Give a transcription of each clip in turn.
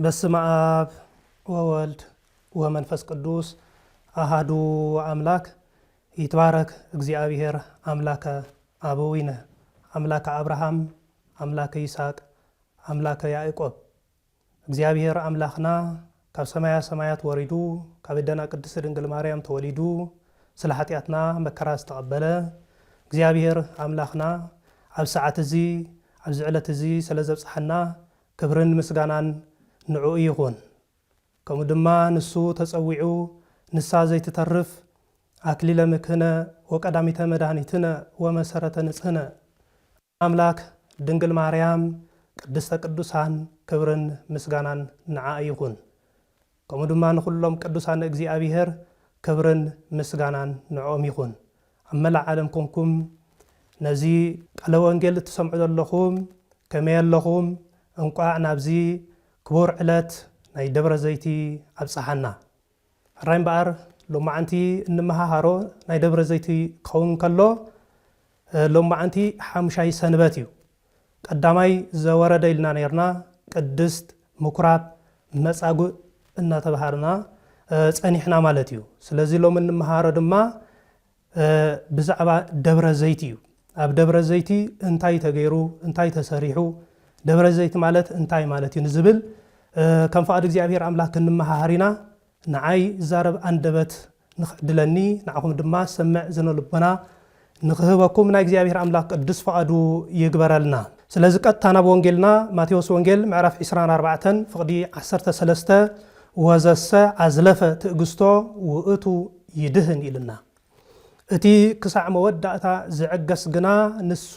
በስመ አብ ወወልድ ወመንፈስ ቅዱስ አሃዱ አምላክ ይትባረክ እግዚአብሔር አምላከ አበዊነ አምላከ አብርሃም አምላከ ይስሐቅ አምላከ ያዕቆብ እግዚአብሔር አምላኽና ካብ ሰማያ ሰማያት ወሪዱ ካብ ደና ቅድስት ድንግል ማርያም ተወሊዱ ስለ ኃጢአትና መከራ ዝተቀበለ እግዚአብሔር አምላኽና ኣብ ሰዓት እዚ ኣብ ዝዕለት እዚ ስለ ዘብጽሐና ክብርን ምስጋናን ንዑ ይኹን ከምኡ ድማ ንሱ ተጸዊዑ ንሳ ዘይትተርፍ አክሊለ ምክህነ ወቀዳሚተ መድኃኒትነ ወመሰረተ ንጽህነ አምላክ ድንግል ማርያም ቅድስተ ቅዱሳን ክብርን ምስጋናን ንዓ ይኹን ከምኡ ድማ ንኹሎም ቅዱሳን እግዚአብሔር ክብርን ምስጋናን ንዖም ይኹን ኣብ መላእ ዓለም ኮንኩም ነዚ ቃለ ወንጌል እትሰምዑ ዘለኹም ከመይ ኣለኹም እንቋዕ ናብዚ ክቡር ዕለት ናይ ደብረ ዘይቲ ኣብጽሓና ራይ እምበኣር ሎማዓንቲ እንመሃሃሮ ናይ ደብረ ዘይቲ ክኸውን ከሎ ሎማዓንቲ ሓሙሻይ ሰንበት እዩ ቀዳማይ ዘወረደ ኢልና ነርና ቅድስት ምኩራብ መጻጉዕ እናተባሃርና ጸኒሕና ማለት እዩ ስለዚ ሎም እንመሃሮ ድማ ብዛዕባ ደብረ ዘይቲ እዩ ኣብ ደብረ ዘይቲ እንታይ ተገይሩ እንታይ ተሰሪሑ ደብረ ዘይቲ ማለት እንታይ ማለት እዩ ንዝብል ከም ፈቃድ እግዚአብሔር አምላክ እንመሃሪና ንዓይ ዛረብ አንደበት ንኽድለኒ ንዓኹም ድማ ሰምዕ ዝነልቦና ንኽህበኩም ናይ እግዚአብሔር አምላክ ቅዱስ ፈቃዱ ይግበረልና ስለዚ ቀጥታ ናብ ወንጌልና ማቴዎስ ወንጌል ምዕራፍ 24 ፍቅዲ 13 ወዘሰ አዝለፈ ትዕግስቶ ውእቱ ይድህን ኢልና እቲ ክሳዕ መወዳእታ ዝዕገስ ግና ንሱ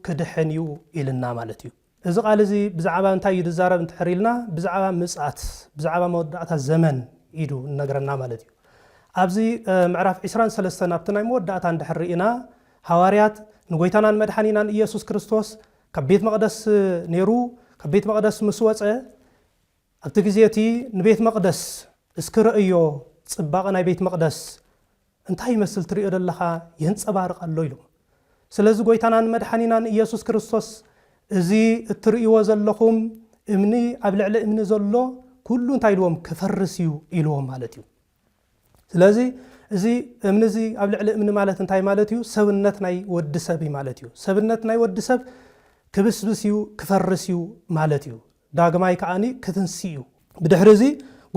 ክድሕን እዩ ኢልና ማለት እዩ እዚ ቃል እዚ ብዛዕባ እንታይ ይዛረብ እንትሕሪልና ብዛዕባ ምጽአት ብዛዕባ መወዳእታ ዘመን ኢዱ ነገረና ማለት እዩ ኣብዚ ምዕራፍ 23 ናብቲ ናይ መወዳእታ እንድሕሪኢና ሐዋርያት ንጎይታናን መድኃኒናን ኢየሱስ ክርስቶስ ካብ ቤት መቅደስ ነይሩ ካብ ቤት መቅደስ ምስ ወፀ ኣብቲ ግዜ እቲ ንቤት መቅደስ እስክርእዮ ጽባቐ ናይ ቤት መቅደስ እንታይ ይመስል ትሪኦ ዘለኻ የንጸባርቕ ኣሎ ኢሎም ስለዚ ጎይታናን መድኃኒናን ኢየሱስ ክርስቶስ እዚ እትርእይዎ ዘለኹም እምኒ ኣብ ልዕሊ እምኒ ዘሎ ኩሉ እንታይ ኢልዎም ክፈርስ እዩ ኢልዎም ማለት እዩ ስለዚ እዚ እምኒ እዚ ኣብ ልዕሊ እምኒ ማለት እንታይ ማለት እዩ ሰብነት ናይ ወዲ ሰብ ማለት እዩ ሰብነት ናይ ወዲ ሰብ ክብስብስ እዩ ክፈርስ እዩ ማለት እዩ ዳግማይ ከዓኒ ክትንሲ እዩ ብድሕሪ እዚ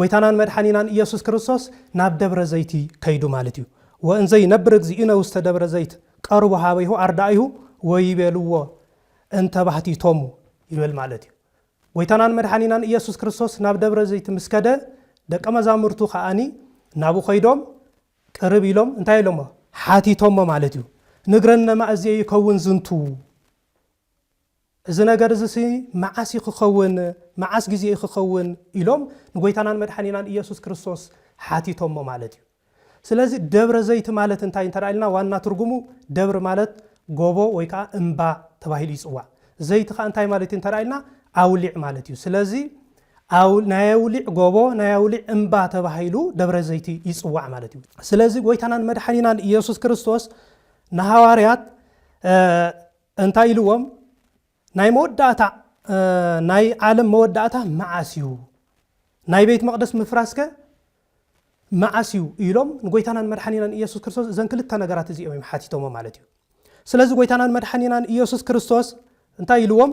ጎይታናን መድኃኒናን ኢየሱስ ክርስቶስ ናብ ደብረ ዘይቲ ከይዱ ማለት እዩ ወእንዘ ይነብር እግዚእነ ውስተ ደብረ ዘይት ቀርቡ ሃበይሁ ኣርዳኢሁ ወይቤልዎ እንተ ባህቲቶሙ ይብል ማለት እዩ ጎይታናን መድኃኒናን ኢየሱስ ክርስቶስ ናብ ደብረ ዘይቲ ምስከደ ደቀ መዛሙርቱ ከዓኒ ናቡ ኸይዶም ቅርብ ኢሎም እንታይ ኢሎሞ ሓቲቶሞ ማለት እዩ ንግረነ ማእዝየ ይከውን ዝንቱ እዚ ነገር እዚ መዓስ ክኸውን መዓስ ግዜ ክኸውን ኢሎም ንጎይታናን መድኃኒናን ኢየሱስ ክርስቶስ ሓቲቶሞ ማለት እዩ ስለዚ ደብረ ዘይቲ ማለት እንታይ እንተራኢልና ዋና ትርጉሙ ደብር ማለት ጎቦ ወይ ከዓ እምባ ተባሂሉ ይጽዋዕ ዘይቲ ከዓ እንታይ ማለት እንተራኢልና ኣውሊዕ ማለት እዩ ስለዚ ናይ ኣውሊዕ ጎቦ ናይ ኣውሊዕ እምባ ተባሂሉ ደብረ ዘይቲ ይጽዋዕ ማለት እዩ ስለዚ ጎይታናን መድኃኒናን ኢየሱስ ክርስቶስ ንሐዋርያት እንታይ ኢልዎም ናይ መወዳእታ ናይ ዓለም መወዳእታ መዓስ እዩ ናይ ቤት መቅደስ ምፍራስከ መዓስ እዩ ኢሎም ንጎይታናን መድኃኒናን ኢየሱስ ክርስቶስ እዘን ክልተ ነገራት እዚኦም ሓቲቶሞ ማለት እዩ ስለዚ ጎይታናን መድኃኒናን ኢየሱስ ክርስቶስ እንታይ ኢልዎም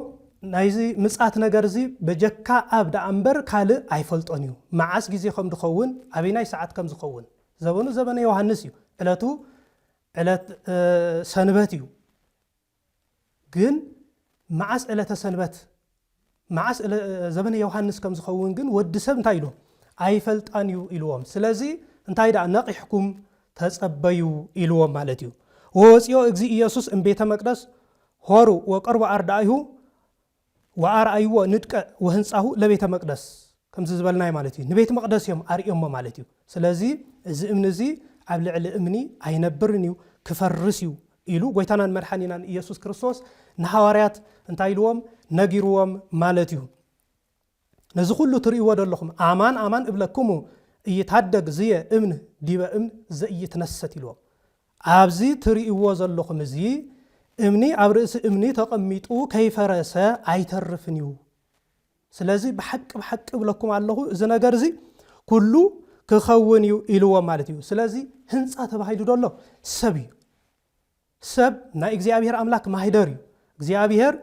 ናይዚ ምጽአት ነገር እዚ በጀካ ኣብ ዳእምበር ካልእ ኣይፈልጦን እዩ መዓስ ግዜ ከም ዝኸውን ኣበይናይ ሰዓት ከም ዝኸውን ዘበኑ ዘበነ ዮሐንስ እዩ ዕለቱ ዕለት ሰንበት እዩ ግን መዓስ ዕለተ ሰንበት መዓስ ዘበነ ዮሐንስ ከም ዝኸውን ግን ወዲ ሰብ እንታይ ኢሎም ኣይፈልጣን እዩ ኢልዎም ስለዚ እንታይ ዳ ነቂሕኩም ተጸበዩ ኢልዎም ማለት እዩ ወፂኦ እግዚ ኢየሱስ እምቤተ መቅደስ ሆሩ ወቀርቡ ኣርዳኢሁ ወኣርአይዎ ንድቀ ወህንጻሁ ለቤተ መቅደስ ከምዚ ዝበልናይ ማለት እዩ ንቤተ መቅደስ እዮም ኣርእዮሞ ማለት እዩ ስለዚ እዚ እምኒ እዚ ኣብ ልዕሊ እምኒ ኣይነብርን እዩ ክፈርስ እዩ ኢሉ ጎይታናን መድኃኒናን ኢየሱስ ክርስቶስ ንሐዋርያት እንታይ ኢልዎም ነጊርዎም ማለት እዩ ነዚ ኩሉ ትርእይዎ ዘለኹም ኣማን ኣማን እብለክሙ እይታደግ ዝየ እምኒ ዲበ እምኒ ዘእይትነሰት ኢልዎም ኣብዚ ትርእይዎ ዘለኹም እዚ እምኒ ኣብ ርእሲ እምኒ ተቐሚጡ ከይፈረሰ ኣይተርፍን እዩ ስለዚህ بحق ብለኩም ኣለኹ እዚ ነገር እዚ ኩሉ ክኸውን ኢልዎ ማለት እዩ ስለዚህ ህንፃ ተባሂሉ ደሎ ሰብ እዩ ሰብ ናይ እግዚአብሔር አምላክ ማህደር እዩ እግዚአብሔር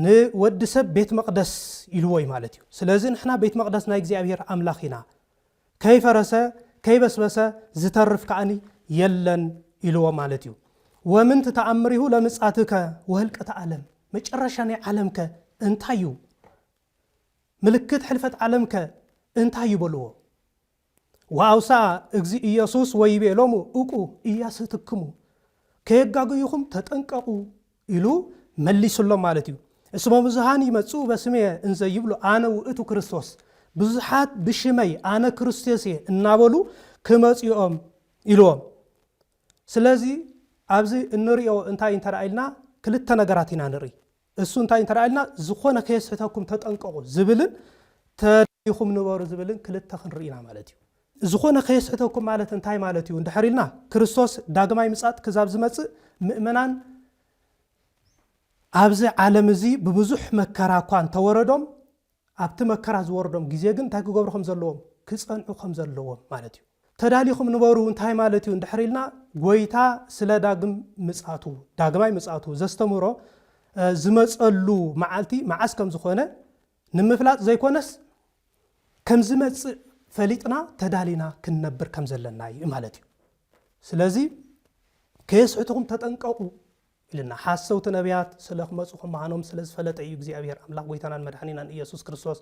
ንወዲ ሰብ ቤት መቅደስ ኢልዎ ማለት እዩ ስለዚህ ንሕና ቤት መቅደስ ናይ እግዚአብሔር አምላክ ኢና ከይፈረሰ ከይበስበሰ ዝተርፍ ከዓኒ የለን ኢልዎ ማለት እዩ ومن تتأمره لمصاتك وهلقة عالم مጨረሻ ናይ ዓለምከ እንታይ እዩ ምልክት ሕልፈት ዓለምከ እንታይ ይበልዎ ዋውሳ እግዚ ኢየሱስ ወይቤሎሙ እቁ ኢያስትክሙ ከየጋጉይኹም ተጠንቀቁ ኢሉ መልሱሎም ማለት እዩ እስሞ ብዙሃን ይመጹ በስሜ እንዘ ይብሉ አነ ውእቱ ክርስቶስ ብዙሃት ብሽመይ አነ ክርስቶስ እናበሉ ክመጽኦም ኢሎም ስለዚህ ኣብዚ እንሪኦ እንታይ እንተራኢልና ክልተ ነገራት ኢና ንርኢ እሱ እንታይ እንተራኢልና ዝኾነ ከየስሕተኩም ተጠንቀቁ ዝብልን ተዲኹም ንበሩ ዝብልን ክልተ ክንርኢና ማለት እዩ ዝኾነ ከየስሕተኩም ማለት እንታይ ማለት እዩ እንድሕሪልና ክርስቶስ ዳግማይ ምጻት ክዛብ ዝመጽእ ምእመናን ኣብዚ ዓለም እዚ ብብዙሕ መከራ እኳ ተወረዶም ኣብቲ መከራ ዝወረዶም ግዜ ግን እንታይ ክገብሩ ከም ዘለዎም ክጸንዑ ከም ዘለዎም ማለት እዩ ተዳሊኹም ንበሩ እንታይ ማለት እዩ እንድሕሪልና ጎይታ ስለ ዳግማይ ምጻቱ ዘስተምሮ ዝመጸሉ መዓልቲ መዓስ ከም ዝኾነ ንምፍላጥ ዘይኮነስ ከም ዝመጽእ ፈሊጥና ተዳሊና ክንነብር ከም ዘለና እዩ ማለት እዩ ስለዚህ ከየስሕተኩም ተጠንቀቁ ኢልና ሓሰውቲ ነቢያት ስለ ክመጽኹም ማኖም ስለ ዝፈለጠ እዩ እግዚአብሔር አምላክ ጎይታናን መድኃኒናን ኢየሱስ ክርስቶስ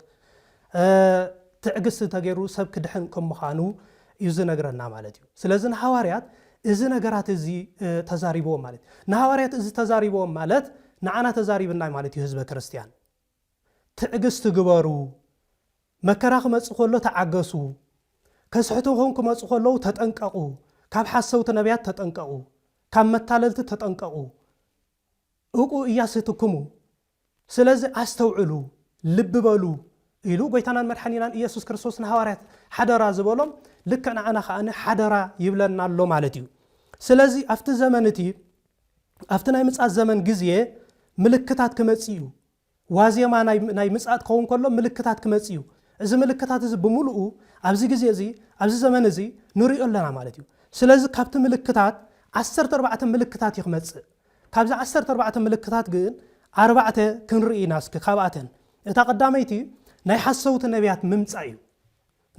ትዕግስቲ ተገይሩ ሰብ ክድሕን ከም ምዃኑ እዩ ዝነግረና ማለት እዩ ስለዚህ ንሐዋርያት እዚ ነገራት እዚ ተዛሪቦም ማለት ንሐዋርያት እዚ ተዛሪቦም ማለት ንዓና ተዛሪብና ማለት እዩ ህዝበ ክርስቲያን ትዕግስቲ ግበሩ መከራ ክመጽእ ከሎ ተዓገሱ ከስሕተኩም ክመጽእ ከሎ ተጠንቀቁ ካብ ሓሰውቲ ነቢያት ተጠንቀቁ ካብ መታለልቲ ተጠንቀቁ እቁ ኢያስትክሙ ስለዚህ አስተውዕሉ ልብ በሉ ኢሉ ጎይታናን መድኃኒናን ኢየሱስ ክርስቶስ ንሐዋርያት ሓደራ ዝበሎም ልክ ንዓና ከኣነ ሓደራ ይብለና ኣሎ ማለት እዩ ስለዚህ ኣብቲ ዘመን እቲ ኣብቲ ናይ ምጻት ዘመን ግዜ ምልክታት ክመጽእ እዩ ዋዜማ ናይ ምጻት ከውን ከሎ ምልክታት ክመጽእ እዩ እዚ ምልክታት እዚ ብምሉኡ ኣብዚ ግዜ እዚ ኣብዚ ዘመን እዚ ንሪኦ ኣለና ማለት እዩ ስለዚህ ካብቲ ምልክታት 14 ምልክታት ይክመጽእ ካብዚ 14 ምልክታት ግን 4 ክንርኢና እስኪ ካብኣተን እታ ቀዳመይቲ ናይ ሓሰውቲ ነቢያት ምምጻእ እዩ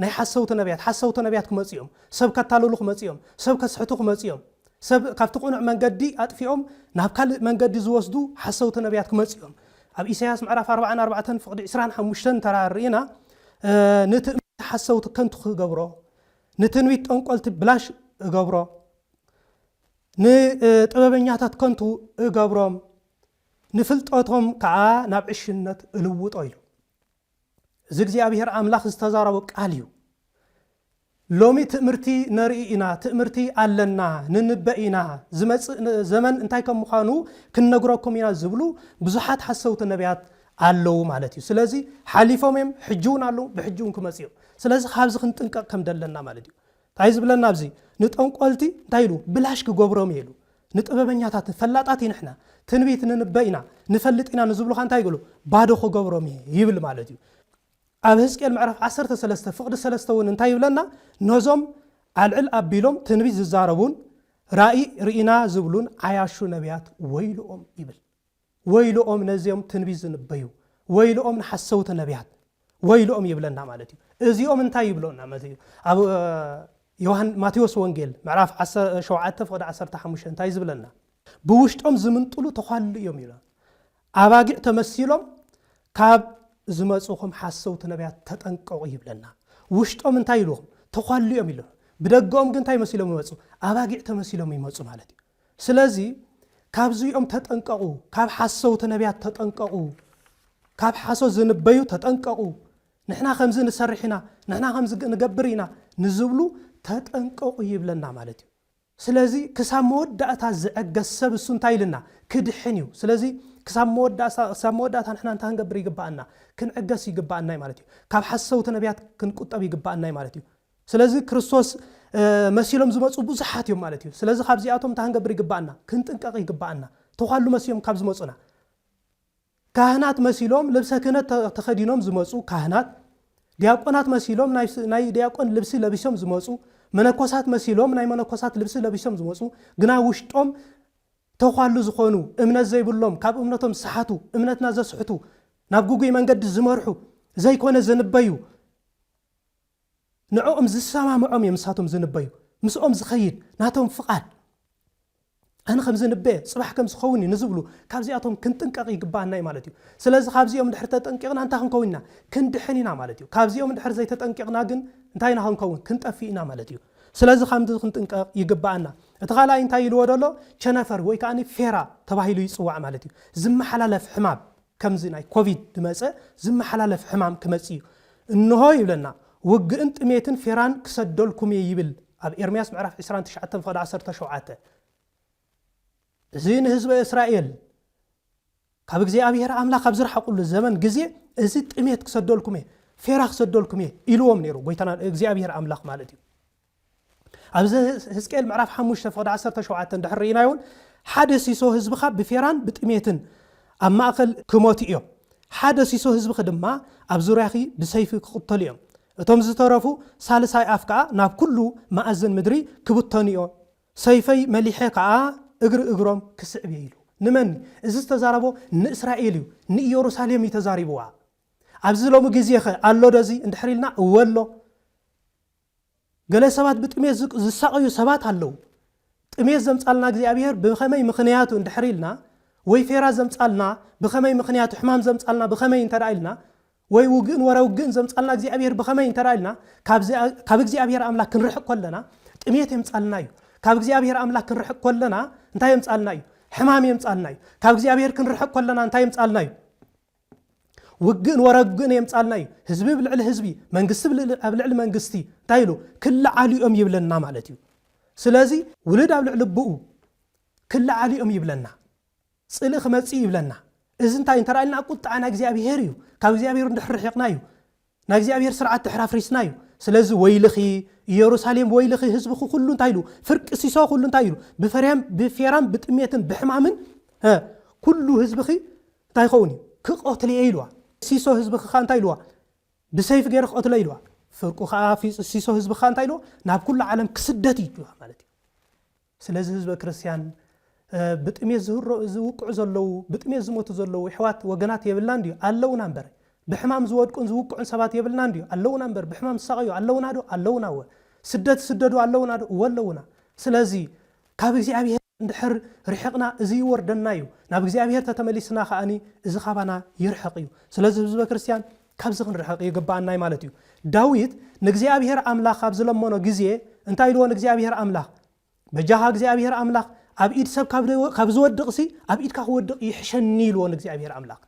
ናይ ሓሰውቲ ነቢያት ክመጽኦም ሰብ ከታለሉ ክመጽኦም ሰብ ከስሕቱ ክመጽኦም ሰብ ካብቲ ቁኑዕ መንገዲ ኣጥፊኦም ናብ ካልእ መንገዲ ዝወስዱ ሓሰውቲ ነቢያት ክመጽኦም ኣብ ኢሳይያስ ምዕራፍ 44 ፍቅዲ 25 ተራሪና ንትንቢት ሓሰውቲ ከንቱ ክገብሮ ንትንቢት ጠንቆልቲ ብላሽ እገብሮ ንጥበበኛታት ከንቱ እገብሮም ንፍልጠቶም ከዓ ናብ ዕሽነት እልውጦ ኢሉ እዚ እግዚአብሔር አምላክ ዝተዛረበ ቃል እዩ ሎሚ ትእምርቲ ነርኢ ኢና ትእምርቲ ኣለና ንንበእ ኢና ዝመጽእ ዘመን እንታይ ከም ምዃኑ ክንነግረኩም ኢና ዝብሉ ብዙሓት ሓሰውቲ ነቢያት ኣለዉ ማለት እዩ ስለዚህ ሓሊፎም እዮም ሕጂውን ኣለዉ ብሕጂውን ክመጽኡ ስለዚህ ካብዚ ክንጥንቀቕ ከም ደለና ማለት እዩ እንታይ ዝብለና ኣብዚ ንጠንቆልቲ እንታይ ኢሉ ብላሽ ክገብሮም ኢሉ ንጥበበኛታት ፈላጣት ንሕና ትንቢት ንንበእ ኢና ንፈልጥ ኢና ንዝብሉካ እንታይ ይብሉ ባዶ ክገብሮም ይብል ማለት እዩ ኣብ ሕዝቅኤል ምዕራፍ 13 ፍቅዲ 3 እውን እንታይ ይብለና ነዞም አልዕል ኣቢሎም ትንቢት ዝዛረቡን ራእይ ርኢና ዝብሉን ዓያሹ ነቢያት ወይልኦም ይብል ወይልኦም ነዚኦም ትንቢት ዝንበዩ ወይልኦም ንሓሰውቲ ነቢያት ወይልኦም ይብለና ማለት እዩ እዚኦም እንታይ ይብሎና ማለት እዩ ኣብ ማቴዎስ ወንጌል ምዕራፍ 7 ፍቅዲ 15 እንታይ ዝብለና ብውሽጦም ዝምንጥሉ ተኻሉ እዮም ይብለና ኣባጊዕ ተመሲሎም ካብ ዝመጽኹም ሓሰውቲ ነቢያት ተጠንቀቁ ይብለና ውሽጦም እንታይ ይልዎም ተኻሉ እዮም ይብለና ብደገኦም ግን እንታይ መሲሎም ይመጹ ኣባጊዕ ተመሲሎም ይመጹ ማለት እዩ ስለዚህ ካብዚኦም ተጠንቀቁ ካብ ሓሰውቲ ነቢያት ተጠንቀቁ ካብ ሓሶት ዝንበዩ ተጠንቀቁ ንሕና ከምዚ ንሰርሒና ንሕና ከምዚ ንገብር ኢና ንዝብሉ ተጠንቀቁ ይብለና ማለት እዩ ስለዚህ ክሳብ መወዳእታ ዝዕገስ ሰብ እሱ እንታይ ኢልና ክድሕን እዩ ስለዚህ ክሳብ መወዳእታ ንሕና እንታይ ክንገብር ይግባአና ክንዕገስ ይግባአና ማለት እዩ ካብ ሓሰውቲ ነቢያት ክንቁጠብ ይግባአና ማለት እዩ ስለዚህ ክርስቶስ መሲሎም ዝመጹ ብዙሓት እዮም ማለት እዩ ስለዚህ ካብዚኣቶም እንታይ ክንገብር ይግባአና ክንጥንቀቕ ይግባአና ተኻሉ መሲሎም ካብ ዝመጹና ካህናት መሲሎም ልብሰ ክህነት ተኸዲኖም ዝመፁ ካህናት ዲያቆናት መሲሎም ናይ ዲያቆን ልብሲ ለቢሶም ዝመፁ መነኮሳት መሲሎም ናይ መነኮሳት ልብሲ ለቢሶም ዝመፁ ግና ውሽጦም ተኳሉ ዝኾኑ እምነት ዘይብሎም ካብ እምነቶም ዝሰሓቱ እምነትና ዘስሕቱ ናብ ጉጉይ መንገዲ ዝመርሑ ዘይኮነ ዝንበዩ ንዕኦም ዝሰማምዖም የምሳቶም ዝንበዩ ምስኦም ዝኸይድ ናቶም ፍቓድ ኣነ ከም ዝንበየ ጽባሕ ከም ዝኸውን ንዝብሉ ካብዚኣቶም ክንጥንቀቕ ይግባአና ማለት እዩ ስለዚ ካብዚኦም ድሕር ተጠንቂቕና እንታይ ክንከውንና ክንድሕን ኢና ማለት እዩ ካብዚኦም ድሕር ዘይተጠንቂቕና ግን እንታይ ኢና ክንከውን ክንጠፊ ኢና ማለት እዩ ስለዚ ከምዚ ክንጥንቀቕ ይግባአና እቲ ካልኣይ እንታይ ኢልዎ ደሎ ቸነፈር ወይ ከዓኒ ፌራ ተባሂሉ ይፅዋዕ ማለት እዩ ዝመሓላለፍ ሕማም ከምዚ ናይ ኮቪድ ድመፀ ዝመሓላለፍ ሕማም ክመጽ እዩ እንሆ ይብለና ውግእን ጥሜትን ፌራን ክሰደልኩም ይብል ኣብ ኤርምያስ ምዕራፍ 29:17 እዚ ንህዝቢ እስራኤል ካብ እግዚአብሔር ኣምላኽ ኣብ ዝረሓቁሉ ዘመን ግዜ እዚ ጥሜት ክሰደልኩም ፌራ ክሰደልኩም ኢልዎም ነይሩ ጎይታና እግዚአብሔር ኣምላኽ ማለት እዩ ኣብዚ ሕዝቅኤል ምዕራፍ 5:17 ድሕር ርኢናዮን ሓደ ሲሶ ህዝብኻ ብፌራን ብጥሜትን ኣብ ማእከል ክሞቱ እዮም ሓደ ሲሶ ህዝብኺ ድማ ኣብ ዙርያኺ ብሰይፊ ክቕተሉ እዮም እቶም ዝተረፉ ሳልሳይ ኣፍ ከዓ ናብ ኩሉ ማእዘን ምድሪ ክብተኑ እዮም ሰይፈይ መሊሐ ከዓ እግሮም ክስዕብ ኢሉ ንመን እዚ ዝተዛረቦ ንእስራኤል እዩ ንኢየሩሳሌም ይተዛሪብዋ ኣብዚ ሎሚ ግዜ ኣሎ ደዚ እንድሕሪልና እወሎ ገለ ሰባት ብጥሜት ዝሳቀዩ ሰባት ኣለው ጥሜት ዘምጻልና እግዚአብሔር ብኸመይ ምኽንያቱ እንድሕሪልና ወይ ፌራ ዘምጻልና ብኸመይ ምኽንያቱ ሕማም ዘምጻልና ብኸመይ እንተራኢልና ወይ ውግእን ወረውግእን ዘምጻልና እግዚአብሔር ብኸመይ እንተራኢልና ካብ እግዚአብሔር ኣምላክ ክንርሕቅ ኮለና ጥሜት የምጻልና እዩ ካብ እግዚአብሔር ኣምላክ ክንርሕቅ ኮለና እንታይ የምጻልና እዩ ሕማም የምጻልና እዩ ካብ እግዚአብሔር ክንርሕቅ ኮለና እንታይ የምጻልና እዩ ውግእን ወረውግእን የምጻልና እዩ ህዝቢ ብልዕሊ ህዝቢ መንግስቲ ኣብ ልዕሊ መንግስቲ እንታይ ኢሉ ክለዓልዮም ይብለና ማለት እዩ ስለዚ ውልድ ኣብ ልዕሊ ብኡ ክለዓልዮም ይብለና ጽልእ ክመጽእ ይብለና እዚ እንታይ እንተራኢልና ቁጣዓና እግዚአብሔር እዩ ካብ እግዚአብሔር እንድሕርሕቅና እዩ ናይ እግዚአብሔር ስርዓት ተሕራፍሪስና እዩ ስለዚ ወይልኺ ኢየሩሳሌም ወይልኺ ህዝብኹ ኩሉ እንታይ ኢሉ ፍርቂ ሲሶ ኩሉ እንታይ ኢሉ ብፌራን ብጥሜትን ብሕማምን ኩሉ ህዝብኺ እንታይ ይኸውን ክቆትለ ኢልዋ ሲሶ ህዝብኺ እንታይ ኢልዋ ብሰይፍ ገይረ ክቆትለ ኢልዋ ፍርቁ ከዓ ሲሶ ህዝብኺ እንታይ ኢልዋ ናብ ኩሉ ዓለም ክስደት ይልዋ ማለት እዩ ስለዚ ህዝበ ክርስቲያን ብጥሜት ዝውቅዑ ዘለው ብጥሜት ዝሞቱ ዘለው ሕዋት ወገናት የብልና እንዲዩ ኣለውና እምበር ብሕማም ዝወድቁን ዝውቅዑን ሰባት የብልና እንዲዩ ኣለውና እምበር ብሕማም ዝሳቀዩ ኣለውና ዶ ኣለውና ስደት ስደዱ ኣለውና ዶ ወለውና ስለዚ ካብ እግዚአብሔር እንድሕር ርሕቅና እዚ ይወርደና እዩ ናብ እግዚአብሔር ተተመሊስና ከኣኒ እዚ ኻባና ይርሕቅ እዩ ስለዚ ህዝበ ክርስቲያን ካብዚ ክንርሕቅ ይግባአና ማለት እዩ ዳዊት ንእግዚአብሔር ኣምላኽ ኣብ ዝለመኖ ግዜ እንታይ ኢልዎ ንእግዚአብሔር ኣምላኽ በጃኻ እግዚአብሔር ኣምላኽ ኣብ ኢድ ሰብ ካብ ዝወድቕሲ ኣብ ኢድካ ክወድቕ ይሕሸኒ ኢልዎ ንእግዚአብሔር ኣምላኽ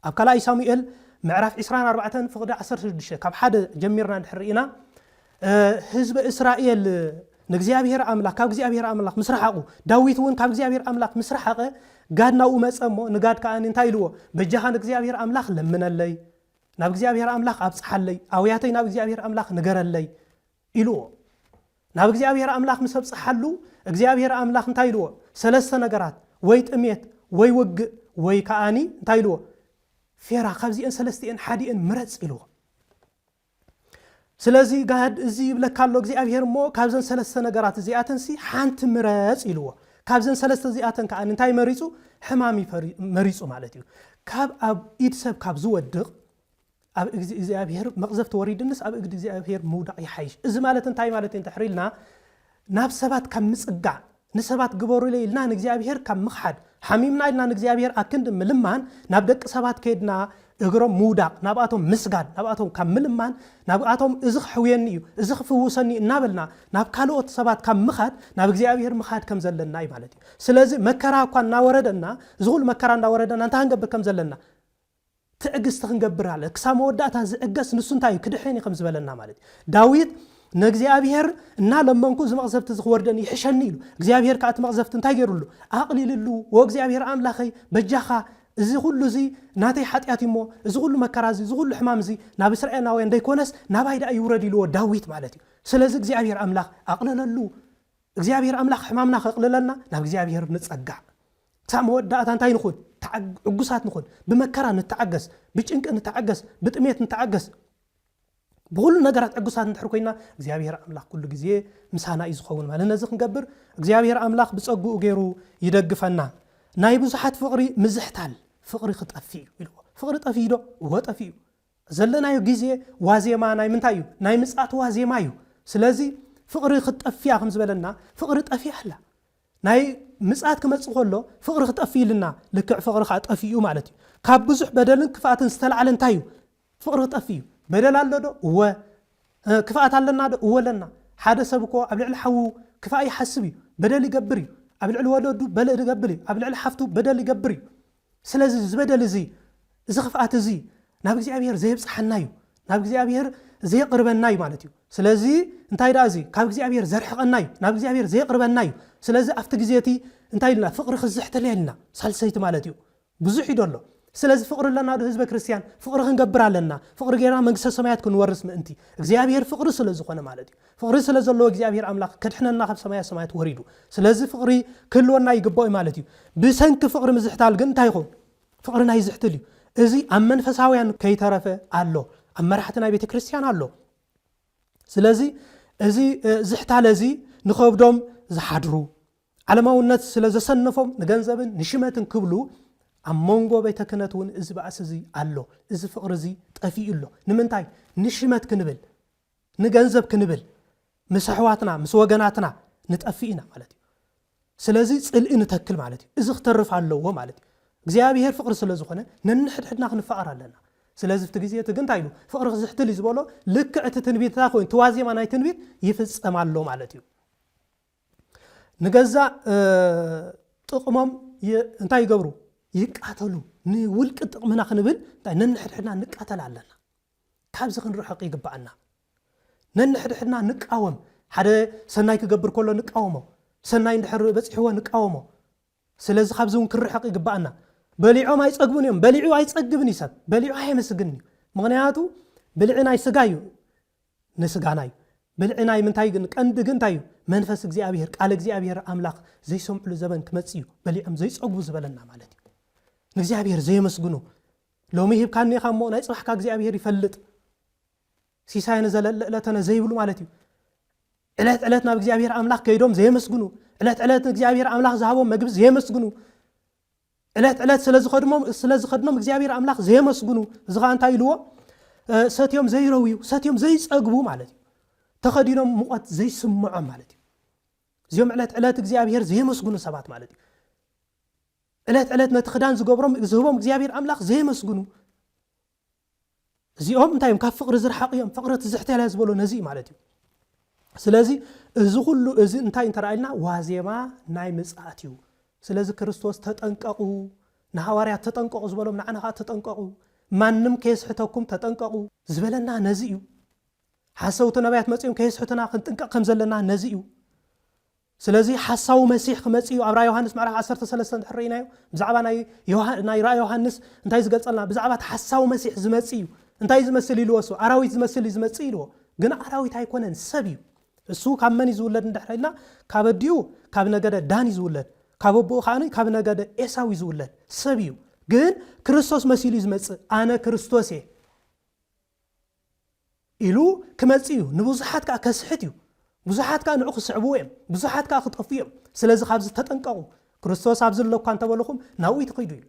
ኣብ ካልኣይ ሳሙኤል ምዕራፍ 24:16 ካብ ሓደ ጀሚርና እንድሕርኢና ህዝቢ እስራኤል ንእግዚአብሔር ኣምላኽ ካብ እግዚአብሔር ኣምላኽ ምስራሓቁ ዳዊት እውን ካብ እግዚአብሔር ኣምላኽ ምስራሓቀ ጋድናኡ መፀሞ ንጋድ ከኣኒ እንታይ ኢልዎ በጃኻ ንእግዚአብሔር ኣምላኽ ለምነለይ ናብ እግዚአብሔር ኣምላኽ ኣብፅሓለይ ኣውያተይ ናብ እግዚአብሔር ኣምላኽ ንገረለይ ኢልዎ ናብ እግዚአብሔር ኣምላኽ ምስ ኣብፅሓሉ እግዚአብሔር ኣምላኽ እንታይ ኢልዎ ሰለስተ ነገራት ወይ ጥሜት ወይ ውግእ ወይ ከኣኒ እንታይ ኢልዎ ፌራ ካብዚአን ሰለስቲአን ሓዲአን ምረጽ ኢልዎ ስለዚ ጋድ እዚ ይብለካሎ እግዚአብሔር ሞ ካብዘን ሰለስተ ነገራት እዚኣተንሲ ሓንቲ ምረጽ ኢልዎ ካብዘን ሰለስተ እዚኣተን ከኣኒ እንታይ መሪጹ ሕማም መሪጹ ማለት እዩ ካብ ኣብ ኢድ ሰብ ካብ ዝወድቕ ኣብ እግዚአብሔር መቕዘፍቲ ወሪድንስ ኣብ እግዲ እግዚአብሔር ምውዳቕ ይሓይሽ እዚ ማለት እንታይ ማለት እንተሕሪልና ናብ ሰባት ካብ ምጽጋዕ ንሰባት ግበሩ ኢልና ንእግዚአብሔር ካብ ምኽሓድ ሓሚምና ኢልና ንእግዚአብሔር ኣክንድ ምልማን ናብ ደቂ ሰባት ከይድና እግሮም ምውዳቕ ናብኣቶም ምስጋድ ናብኣቶም ካብ ምልማን ናብኣቶም እዚ ክሕውየኒ እዩ እዚ ክፍውሰኒ እናበልና ናብ ካልኦት ሰባት ካብ ምኻድ ናብ እግዚአብሔር ምኻድ ከም ዘለና እዩ ማለት እዩ ስለዚ መከራ እኳ እናወረደና እዚ ኩሉ መከራ እናወረደና እንታይ ክንገብር ከም ዘለና ትዕግስቲ ክንገብር ኣለ ክሳብ መወዳእታ ዝዕገስ ንሱ እንታይ ክድሕን ከም ዝበለና ማለት እዩ ዳዊት ንእግዚአብሔር እና ለመንኩ ዝመቕዘፍቲ ዝኽወርደን ይሕሸኒ ኢሉ እግዚአብሔር ከዓ እቲ መቕዘፍቲ እንታይ ገይሩሉ ኣቕሊልሉ ወእግዚአብሔር ኣምላኸይ በጃኻ እዚ ኩሉ እዚ ናተይ ሓጢአት እሞ እዚ ኩሉ መከራ እዚ ኩሉ ሕማም እዚ ናብ እስራኤላውያን ደይኮነስ ናባይ ዳ ይውረድ ኢልዎ ዳዊት ማለት እዩ ስለዚ እግዚአብሔር ኣምላኽ ኣቕለለሉ እግዚአብሔር ኣምላኽ ሕማምና ከቕልለና ናብ እግዚአብሔር ንጸጋዕ ክሳብ መወዳእታ እንታይ ንኹን عجوسات نكون بمكرة نتعجز بچنق نتعجز بطميت نتعجز بقول نجارات عجوسات نتحركوينا እግዚአብሔር አምላክ كل ጊዜ مسانا يزخون ማለት ነዚ ክንገብር እግዚአብሔር አምላክ بصقو ገይሩ ይደግፈና ናይ ብዙሓት ፍቅሪ ምዝሕታል ፍቅሪ ክጠፊ ኢሉ ፍቅሪ ጠፊዶ ወጠፊ ዘለናዮ ግዜ ዋዜማ ናይ ምንታዩ ናይ ምጻት ዋዜማ እዩ ስለዚ ፍቅሪ ክጠፊያ ከም ዝበለና ፍቅሪ ጠፊ አላ ናይ ምጻት ክመጽ ከሎ ፍቅሪ ክጠፊ ኢልና ልክዕ ፍቅሪ ካጠፊዩ ማለት እዩ ካብ ብዙሕ በደልን ክፋትን ዝተልዓለ እንታዩ ፍቅሪ ክጠፊ بدل الله ده هو كفاءة الله ده هو لنا حدا سبكو قبل الحو كفاءة يحسبي بدل يقبري قبل الولد بدل يقبري قبل الحفتو بدل يقبري سلازي بدل زي زخفاءة زي نابك زي أبيهر زي بصحنايو نابك زي أبيهر زي قربنايو مالتيو سلازي انتاي رازي كابك زي أبيهر زي رحقنايو نابك زي أبيهر زي قربنايو سلازي أفتك زيتي انتاي لنا فقر خزحت ليلنا سالسيت مالتيو بزوح يدولو سلازي فقر لنا ده حزب كريستيان فقر هنقبر علينا فقر غيرنا منقص السمايات كن ورث منتي እግዚአብሔር فقر سلازي خونه مالتي فقر سلازي الله እግዚአብሔር አምላክ ከድሕነና ካብ ሰማያት ወሪዱ ስለዚ ፍቅሪ ክልወና ይግባው ማለትዩ ብሰንክ ፍቅሪ ምዝሕታል ግን እንታይ ይኹን ፍቅርና ይዝሕትል እዩ እዚ ኣብ መንፈሳውያን ከይተረፈ ኣሎ ኣብ መራሕትና ቤተ ክርስቲያን ኣሎ ስለዚ እዚ ዝሕታል እዚ ንኸብዶም ዝሓድሩ ዓለማውነት ስለዘሰነፎም ንገንዘብን ንሽመትን ክብሉ أمونغو بيتكنتون إز بأسزي الله إز فقرزي طفي الله نمنتاي نشمت كنبل نجنزب كنبل مسحواتنا مسوجناتنا نتأفينا مالتي سلازي سأل إن تأكل مالتي إز اخترف على الله مالتي جزيابي هير فقر سلازو خنا ننحد حدنا خن فقر لنا سلازي فتجزية تجنتايلو فقر زحتلي زبالو لك أتتنبيت تاخو إن توازي ما ناي تنبيت يفز أمال الله مالتي نجزا تقمم انتاي جبرو يقاتلوا نولق طقمنا خنبل ننحدحنا نقاتل علينا كابز خنرحق يقبعنا ننحدحنا نقاوم حدا سناي كغبر كله نقاومه سناي ندحر بصحوا نقاومه سلاذ خابزون كرحق يقبعنا بليعو ما يصقبون يوم بليعو ايصقبني سب بليعو هيمسغني مغنياتو بلعنا يسغايو نسغاناي بلعنا يمنتاي ግን ቀንድ ግን ታዩ መንፈስ እግዚአብሔር ቃል እግዚአብሔር አምላክ ዘይሰምዑ ዘበን ክመጽዩ በሊዓም ዘይጸግቡ ዝበለና ማለት እዩ እግዚአብሔር ዘይመስግኑ ሎሚ ሂብካኒ ኻሞ ናይ ጽባሕካ እግዚአብሔር ይፈልጥ ሲሳይነ ዘለለተነ ዘይብሉ ማለት እዩ ዕለት ዕለት ናብ እግዚአብሔር አምላክ ከይዶም ዘይመስግኑ ዕለት ዕለት እግዚአብሔር አምላክ ዝሃቦም ምግብ ዘይመስግኑ ዕለት ዕለት ስለዝኸድሞም እግዚአብሔር አምላክ ዘይመስግኑ ዝኻ እንታይ ይልዎ ሰትዮም ዘይረውዩ ሰትዮም ዘይጸግቡ ማለት እዩ ተኸዲኖም ሙቐት ዘይስምዖም ማለት እዩ እዚኦም ዕለት ዕለት እግዚአብሔር ዘይመስግኑ ሰባት ማለት እዩ ዕለት ዕለት ነትኽዳን ዝገብሮም እግዚአብሔር አምላክ ዘይመስግኑ እዚኦም እንታይም ካብ ፍቅሪ ዝርሓቅዮም ፍቅሪ ትዝሕተላ ዝበሎ ነዚ ማለት እዩ ስለዚ እዚ ሁሉ እዚ እንታይ እንተራእልና ዋዜማ ናይ ምጽአት እዩ ስለዚ ክርስቶስ ተጠንቀቁ ንሐዋርያት ተጠንቀቁ ዝበሎም ንዓናኻ ተጠንቀቁ ማንም ከይስሕተኩም ተጠንቀቁ ዝበለና ነዚ እዩ ሓሰውቲ ነቢያት መጽኦም ከይስሕቱና ክንጥንቀቕ ከም ዘለና ነዚ እዩ ስለዚ ሓሳው መሲሕ ክመጽዩ ኣብ ራእይ ዮሐንስ ምዕራፍ 13 ተሕሪናዮ ብዛዕባ ናይ ራእይ ዮሐንስ እንታይ ዝገልጸልና ብዛዕባ ሓሳው መሲሕ ዝመጽዩ እንታይ ዝመስል ኢልዎሱ ኣራዊት ዝመስል ዝመጽ ኢልዎ ግን ኣራዊት ኣይኮነን ሰብ እዩ እሱ ካብ መን ይዝውለድ እንደሕረይና ካብ ኣዲኡ ካብ ነገደ ዳን ይዝውለድ ካብ ኣቦኡ ኻኒ ካብ ነገደ ኤሳው ይዝውለድ ሰብ እዩ ግን ክርስቶስ መሲሉ ዝመጽእ ኣነ ክርስቶስ እየ ኢሉ ክመጽዩ ንብዙሓት ከዓ ከስሕት እዩ ብዙሓት ከዓ ንዑ ክስዕብዎ እዮም ብዙሓት ከዓ ክጠፍኡ እዮም ስለዚ ካብዚ ተጠንቀቁ ክርስቶስ ኣብ ዘለኳ እንተበለኩም ናብኡ ትኸይዱ ኢሉ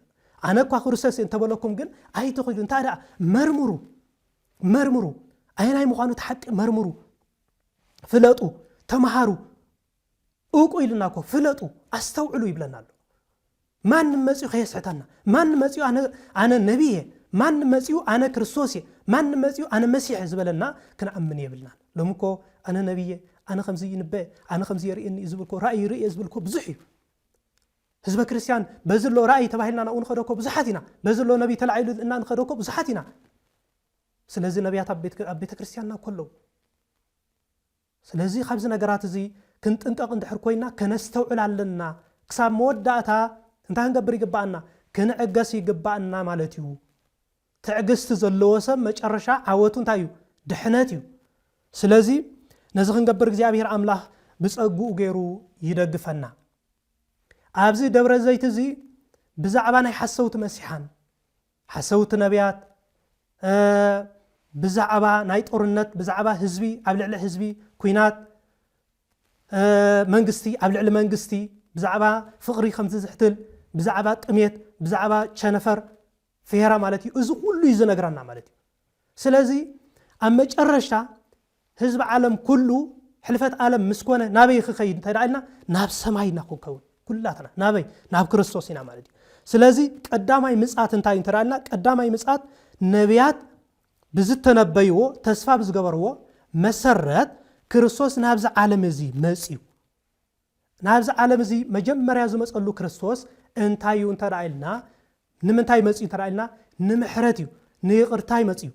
ኣነ እኳ ክርስቶስ እንተበለኩም ግን ኣይትኸይዱ እንታይ ደኣ መርምሩ ኣይናይ ምዃኑ ተሓቂ መርምሩ ፍለጡ ተማሃሩ እውቁ ኢልና እኮ ፍለጡ ኣስተውዕሉ ይብለና ኣሎ ማንም መጽኡ ከየስሕተና ማንም መጽኡ ኣነ ነቢየ ማንም መጽኡ ኣነ ክርስቶስ እየ ማንም መጽኡ ኣነ መሲሕ ዝበለና ክንኣምን የብልና ሎሚ እኮ ኣነ ነቢየ ኣነ ከምዚ ይንበእ ኣነ ከምዚ የርእየኒ ዝብልኮ ራእይ ርእየ ዝብልኮ ብዙሕ እዩ ህዝበ ክርስቲያን በዝሎ ራእይ ተባሂልና ናኡ ንኸደኮ ብዙሓት ኢና በዝሎ ነቢይ ተላዒሉ እና ንኸደኮ ብዙሓት ኢና ስለዚ ነቢያት ኣብ ቤተ ክርስቲያንና ኮለው ስለዚ ካብዚ ነገራት እዚ ክንጥንቀቕ እንድሕር ኮይና ከነስተውዕል ኣለና ክሳብ መወዳእታ እንታይ ክንገብር ይግባአና ክንዕገስ ይግባአና ማለት እዩ ትዕግስቲ ዘለዎ ሰብ መጨረሻ ዓወቱ እንታይ እዩ ድሕነት እዩ ስለዚ ነዚ ክንገብር እግዚአብሔር አምላክ ብጸጉኡ ገይሩ ይደግፈና ኣብዚ ደብረ ዘይት እዚ بزعبا ناي حسوت مسيحان حسوت نبيات بزعبا ناي طورنت بزعبا حزبي ابلع حزبي كوينات منغستي ابلع منغستي بزعبا فقري خمس زحتل بزعبا قميت بزعبا چنفر فيرا مالتي از كله يزنغرنا مالتي سلازي اما مጨረሻ حزب عالم كله حلفت عالم مسكونه نابي خيد تدعينا ناب سماينا كون كلاتنا نابي ناب ክርስቶስና مالتي سلازي قداماي مصات انتاي ترالنا قداماي مصات نبيات بزتنبيو تسفا بزغبرو مسرت ክርስቶስ ናብዛ ዓለም እዚ መጽዩ ናብዛ ዓለም እዚ መጀመርያ ዝመጸሉ ክርስቶስ እንታዩ እንተራይልና ንምንታይ መጽዩ ተራይልና ንምሕረት እዩ ንይቅርታይ መጽዩ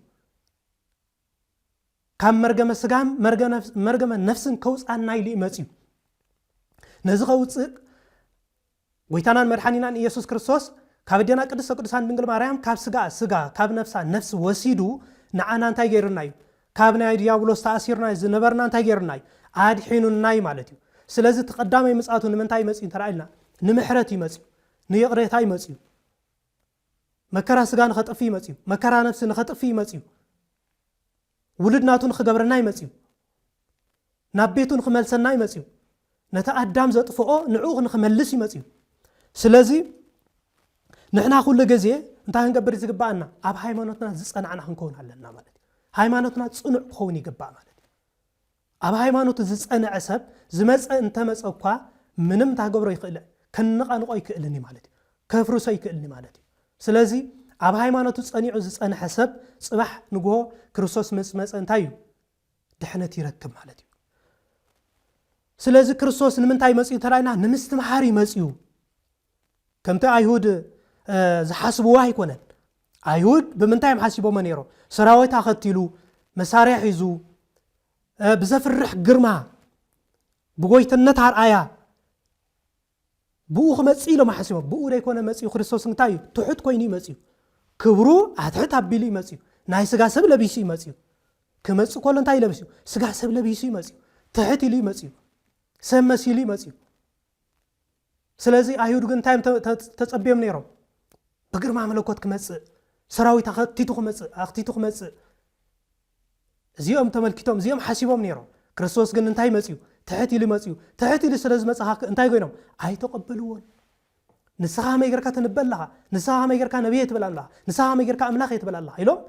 ካብ መርገመ ስጋም መርገመ ነፍስን ከውጻና ኢሉ መጽዩ ነዚ ከውጽእ ጎይታናን መድኃኒናን ኢየሱስ ክርስቶስ ካብ ደና ቅድስተ ቅዱሳን ድንግል ማርያም ካብ ስጋ ካብ ነፍሳ ነፍስ ወሲዱ ንዓና እንታይ ገይርና እዩ ካብ ናይ ዲያብሎስ ተኣሲርና ዝነበርና እንታይ ገይርና እዩ ኣድሒኑና እዩ ማለት እዩ ስለዚ ተቀዳማይ ምጽአቱ ንምንታይ መጽዩ ተራይልና ንምሕረት ይመጽዩ ንይቅሬታ ይመጽዩ መከራ ስጋ ንኸጥፊ ይመጽዩ መከራ ነፍስ ንኸጥፊ ይመጽዩ ውልድናቱ ንኽገብረና ይመጽዩ ናብ ቤቱ ንኽመልሰና ይመጽዩ ነታ ኣዳም ዘጥፍኦ ንዑቕ ንኽመልስ ይመጽዩ ስለዚ ንሕና ኩሉ ግዜ እንታይ ክንገብር ዝግባአና ኣብ ሃይማኖትና ዝጸናዕና ክንከውን ኣለና ማለት ሃይማኖትና ጽኑዕ ክኸውን ይግባእ ማለት ኣብ ሃይማኖት ዝጸንዐ ሰብ ዝመጸ እንተመጸኳ ምንም ታገብሮ ይኽእል ከንቃንቆ ይክእልኒ ማለት ከፍርሶ ይክእልኒ ማለት ስለዚ ኣብ ሃይማኖቱ ጸኒዑ ዝጸንሐ ሰብ ጽባሕ ንግሆ ክርስቶስ መጽ እንታይ እዩ ድሕነት ይረክብ ማለት እዩ ስለዚ ክርስቶስ ንምንታይ መጽዩ ተራይና ንምስትምሃር ይመጽዩ ከምቲ ኣይሁድ ዝሓስብዋ ኣይኮነን ኣይሁድ ብምንታይ ሓሲቦም ነይሮም ሰራዊት ኣኸቲሉ መሳርያ ሒዙ ብዘፍርሕ ግርማ ብጎይትነት ኣርኣያ ብኡ ክመጽ ኢሎም ሓሲቦም ብኡ ደይኮነ መጽዩ ክርስቶስ እንታይ ትሑት ኮይኑ ይመጽዩ ክብሩ ኣትሕት ኣቢሉ ይመጽዩ ናይ ስጋ ሰብ ለቢሱ ይመጽዩ ክመጽ ኮሎ እንታይ ለቢሱ ስጋ ሰብ ለቢሱ ይመጽዩ ትሕት ኢሉ ይመጽዩ ሰብ መሲሉ ይመጽዩ ስለዚ ኣይሁድ ግን እንታይ ተጸብዮም ነይሮም በግርማ መለኮት ክመጽእ ሰራዊት ኣኽቲቱ ክመጽእ እዚኦም ተመልኪቶም እዚኦም ሓሲቦም ነይሮም ክርስቶስ ግን እንታይ መጽዩ ትሕት ኢሉ ይመጽዩ ትሕት ኢሉ ስለዚ መጽኻ እንታይ ኮይኖም ኣይተቀበልዎን ንስኻ መይገርካ ትንበልኻ ንስኻ መይገርካ ነብይ ትበላላ ንስኻ መይገርካ ኣምላኽ ትበላላ ኢሎም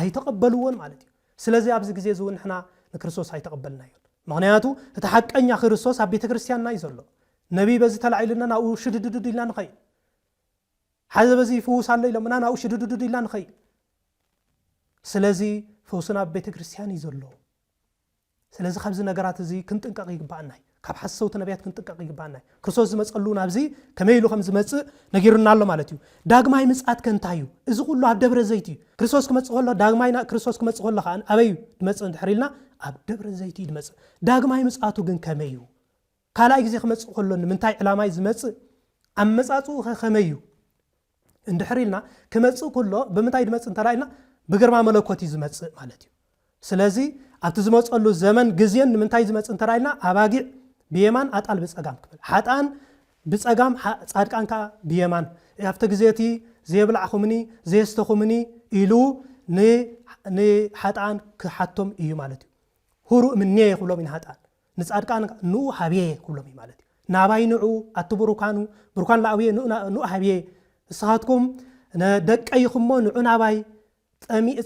ኣይተቀበልዎን ማለት እዩ ስለዚ ኣብዚ ግዜ ዝውን ንሕና ንክርስቶስ ኣይተቀበልናዮ ምክንያቱ እቲ ሓቀኛ ክርስቶስ ኣብ ቤተ ክርስቲያንና እዩ ዘሎ ነብይ በዚ ተላዒልና ናኡ ሽድድድ ኢልና ንኸይ ሓዘ በዚ ፍውስ ኣሎ ኢሎምና ናኡ ሽድድድ ኢልና ንኸይ ስለዚ ፍውስና ኣብ ቤተ ክርስቲያን እዩ ዘሎ ስለዚ ካብዚ ነገራት እዚ ክንጥንቀቕ ይግባአና ካብ ሓሰውቲ ነቢያት ክንጥንቀቕ ይግባአና ክርስቶስ ዝመጸሉ ናብዚ ከመይ ኢሉ ከም ዝመጽእ ነጊሩና ኣሎ ማለት እዩ ዳግማይ ምጽኣት ከንታይ እዩ እዚ ኩሉ ኣብ ደብረ ዘይት እዩ ክርስቶስ ክመጽእ ከሎ ዳግማይና ክርስቶስ ክመጽእ ከሎ ከዓ ኣበይ ድመጽእ እንድሕሪልና ኣብ ደብረ ዘይት እዩ ድመጽእ ዳግማይ ምጽኣቱ ግን ከመይ እዩ ካልኣይ ግዜ ክመጽእ ከሎ ንምንታይ ዕላማይ ዝመጽእ ኣብ መጻጽኡ ከመይ እዩ እንድሕሪልና ክመጽእ ከሎ ብምንታይ ድመጽእ እንተራይና ብግርማ መለኮት እዩ ዝመጽእ ማለት እዩ ስለዚ ኣብቲ ዝመጸሉ ዘመን ግዜን ንምንታይ ዝመጽእ እንተራይና ኣባጊዕ ብየማን ኣጣል ብጸጋም ክብል ሓጣን ብጸጋም ጻድቃን ከዓ ብየማን ኣብቲ ግዜቲ ዘየብላዕኹምኒ ዘየስተኹምኒ ኢሉ ንሓጣን ክሓቶም እዩ ማለት እዩ ሁሩእ ምኔ ይኽብሎም ኢና ሓጣን ንጻድቃን ንኡ ሃብየ ይኽብሎም እዩ ማለት እዩ ናባይ ንዑ ኣትቡሩካኑ ብሩካን ላዕብየ ንኡ ሃብየ እስኻትኩም ደቀይኹሞ ንዑ ናባይ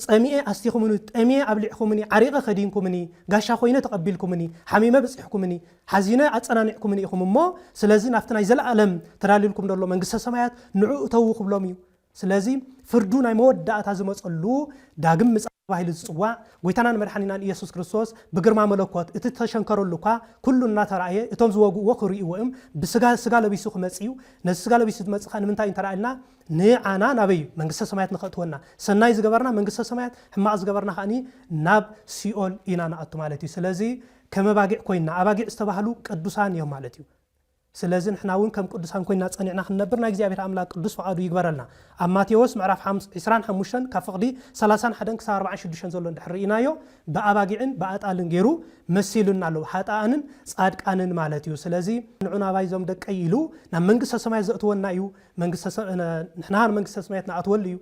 ጸሚኤ ኣስቲኹምኒ ጠሚኤ ኣብሊዕኹምኒ ዓሪቐ ኸዲንኩምኒ ጋሻ ኮይነ ተቐቢልኩምኒ ሓሚመ በጽሕኩምኒ ሓዚነ ኣጸናኒዕኩምኒ ኢኹም እሞ ስለዚ ናብቲ ናይ ዘለዓለም ተዳልልኩም ደሎ መንግስተ ሰማያት ንዑ እተው ክብሎም እዩ ስለዚ ፍርዱ ናይ መወዳእታ ዝመጸሉ ዳግም ምጽኣት ተባሂሉ ዝጽዋዕ ጎይታናን መድኃኒናን ኢየሱስ ክርስቶስ ብግርማ መለኮት እቲ ተሸንከረሉ ኳ ኩሉ እናተራእየ እቶም ዝወግእዎ ክርእይዎ እዮም ብስጋ ለቢሱ ክመጽዩ ነዚ ስጋ ለቢሱ ዝመጽእ ኸ ንምንታይ እንተራእየልና ንዓና ናበይ መንግስተ ሰማያት ንኸእትወና ሰናይ ዝገበርና መንግስተ ሰማያት ሕማቕ ዝገበርና ኸኒ ናብ ሲኦል ኢና ንኣቱ ማለት እዩ ስለዚ ከም ኣባጊዕ ኮይና ኣባጊዕ ዝተባህሉ ቅዱሳን እዮም ማለት እዩ ስለዚህ ንሕና እውን ከም ቅዱሳን ኮይና ጸኒዕና ክንነብር ናይ እግዚአብሔር ኣምላኽ ቅዱስ ፈቃዱ ይግበረልና ኣብ ማቴዎስ ምዕራፍ 25 ካብ ፍቕዲ 31 ክሳብ 46 ዘሎ እንድሕርኢናዮ ብኣባጊዕን ብኣጣልን ገይሩ መሲሉና ኣሎ ሓጣኣንን ጻድቃንን ማለት እዩ ስለዚ ንዑና ባይዞም ደቀይ ኢሉ ናብ መንግስተ ሰማያት ዘእትወና እዩ ንሕና መንግስተ ሰማያት ናኣትወሉ እዩ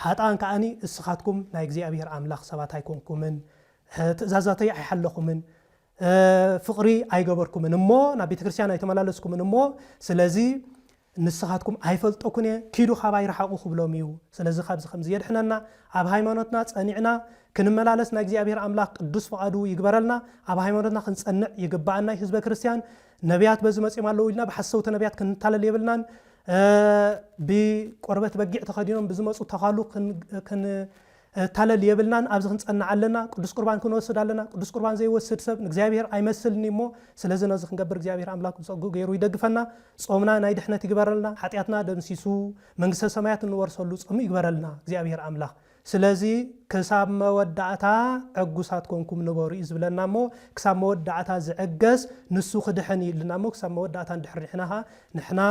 ሓጣን ከኣኒ እስኻትኩም ናይ እግዚአብሔር ኣምላኽ ሰባት ኣይኮንኩምን ትእዛዛተይ ኣይሓለኹምን ፍቅሪ ኣይገበርኩምን እሞ ናብ ቤተክርስቲያን ኣይተመላለስኩምን እሞ ስለዚ ንስኻትኩም ኣይፈልጦኩን ኪዱ ኻባይ ረሓቁ ክብሎም እዩ ስለዚ ካብዚ ከምዚ የድሕነና ኣብ ሃይማኖትና ጸኒዕና ክንመላለስ ናይ እግዚአብሔር ኣምላኽ ቅዱስ ፈቃዱ ይግበረልና ኣብ ሃይማኖትና ክንጸንዕ ይግባአና ህዝበ ክርስቲያን ነቢያት በዚ መጽኦም ኣለዉ ኢልና ብሓሰውተ ነቢያት ክንታለል የብልናን ብቆርበት በጊዕ ተኸዲኖም ብዝመጹ ተኻሉ ታለል የብልናን ኣብዚ ክንጸንዕ ኣለና ቅዱስ ቁርባን ክንወስድ ኣለና ቅዱስ ቁርባን ዘይወስድ ሰብ ንእግዚአብሔር ኣይመስልኒ እሞ ስለዚ ነዚ ክንገብር እግዚአብሔር ኣምላኽ ብጸጉ ገይሩ ይደግፈና ጾምና ናይ ድሕነት ይግበረልና ሓጢአትና ደምሲሱ መንግስተ ሰማያት እንወርሰሉ ጾም ይግበረልና እግዚአብሔር ኣምላኽ ስለዚ ክሳብ መወዳእታ ዕጉሳት ኮንኩም ንበሩ እዩ ዝብለና እሞ ክሳብ መወዳእታ ዝዕገስ ንሱ ክድሕን ይልና እሞ ክሳብ መወዳእታ እንድሕርሕናኻ ንሕና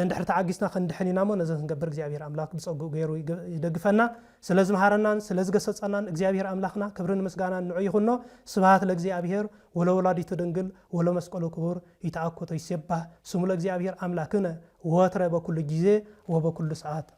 እንድሕር ተዓጊስና ክንድሕኒና እሞ ነዚ ክንገብር እግዚአብሔር ኣምላኽ ብጸጉ ገይሩ ይደግፈና ስለዚ መሃረናን ስለዚ ገሰጸናን እግዚአብሔር ኣምላኽና ክብርን ምስጋናን ንዑ ይኹኖ ስብሃት ለእግዚአብሔር ወለወላዲቱ ድንግል ወለመስቀሉ ክቡር ይተአኮቶ ይሴባህ ስሙ ለእግዚአብሔር ኣምላክነ ወትረ በኩሉ ጊዜ ወበኩሉ ሰዓት